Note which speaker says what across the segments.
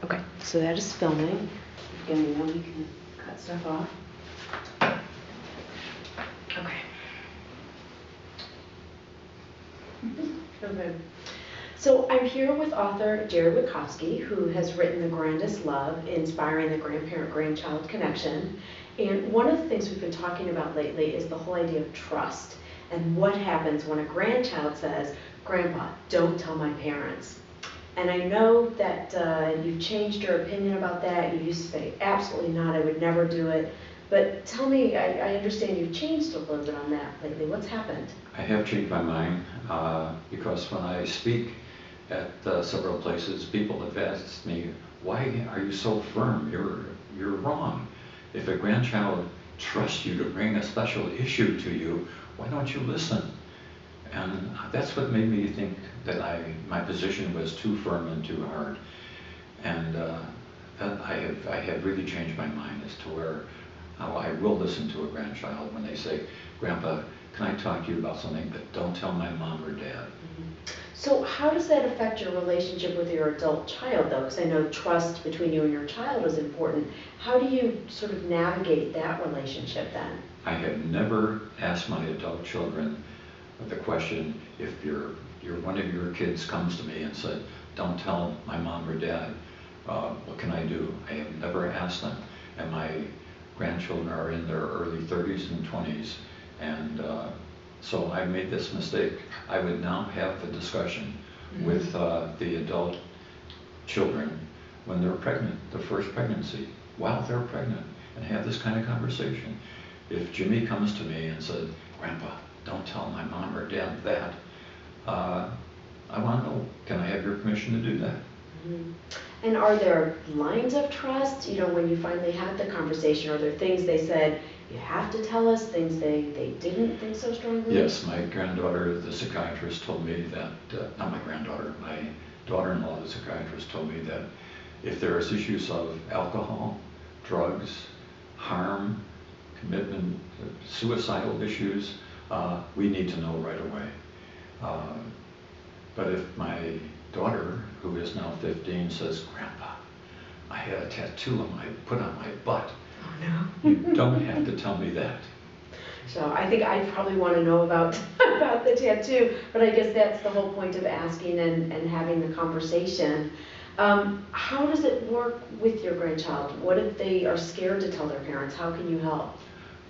Speaker 1: Okay, so that is filming. Again, you know, we can cut stuff off. Okay. Okay. So I'm here with author Jerry Witkovsky, who has written The Grandest Love, Inspiring the Grandparent-Grandchild Connection. And one of the things we've been talking about lately is the whole idea of trust and what happens when a grandchild says, "Grandpa, don't tell my parents." And I know that you've changed your opinion about that. You used to say, absolutely not, I would never do it. But tell me, I understand you've changed a little bit on that lately. What's happened?
Speaker 2: I have changed my mind because when I speak at several places, people have asked me, why are you so firm? You're wrong. If a grandchild trusts you to bring a special issue to you, why don't you listen? And that's what made me think that my position was too firm and too hard. And I have really changed my mind as to where how I will listen to a grandchild when they say, "Grandpa, can I talk to you about something, but don't tell my mom or dad."
Speaker 1: Mm-hmm. So how does that affect your relationship with your adult child, though? Because I know trust between you and your child is important. How do you sort of navigate that relationship then?
Speaker 2: I have never asked my adult children the question, if one of your kids comes to me and said, "Don't tell my mom or dad, what can I do?" I have never asked them. And my grandchildren are in their early 30s and 20s, and so I made this mistake. I would now have the discussion with the adult children when they're pregnant, the first pregnancy, while they're pregnant, and have this kind of conversation. If Jimmy comes to me and said, "Grandpa, don't tell my mom or dad that," I want to know, can I have your permission to do that?
Speaker 1: Mm-hmm. And are there lines of trust, you know, when you finally had the conversation? Are there things they said, you have to tell us, things they didn't think so strongly?
Speaker 2: Yes, my granddaughter, the psychiatrist, told me that, not my granddaughter, my daughter-in-law, the psychiatrist, told me that if there is issues of alcohol, drugs, harm, commitment, suicidal issues, we need to know right away. But if my daughter, who is now 15, says, "Grandpa, I had a tattoo put on my butt,"
Speaker 1: oh no,
Speaker 2: you don't have to tell me that.
Speaker 1: So I think I probably want to know about about the tattoo, but I guess that's the whole point of asking and having the conversation. How does it work with your grandchild? What if they are scared to tell their parents? How can you help?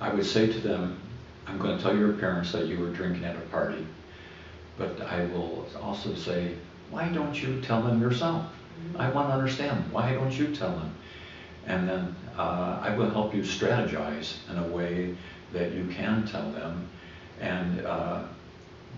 Speaker 2: I would say to them, "I'm going to tell your parents that you were drinking at a party," but I will also say, "Why don't you tell them yourself? Mm-hmm. I want to understand, why don't you tell them?" And then I will help you strategize in a way that you can tell them. And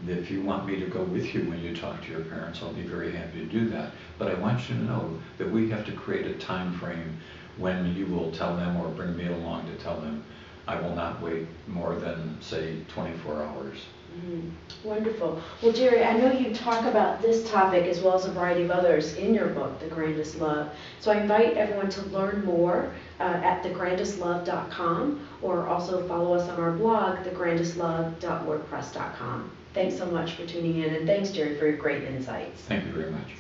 Speaker 2: if you want me to go with you when you talk to your parents, I'll be very happy to do that. But I want you to know that we have to create a time frame when you will tell them or bring me along to tell them. I will not wait more than, say, 24 hours.
Speaker 1: Mm-hmm. Wonderful. Well, Jerry, I know you talk about this topic as well as a variety of others in your book, The Grandest Love. So I invite everyone to learn more at thegrandestlove.com, or also follow us on our blog, thegrandestlove.wordpress.com. Thanks so much for tuning in, and thanks, Jerry, for your great insights.
Speaker 2: Thank you very much.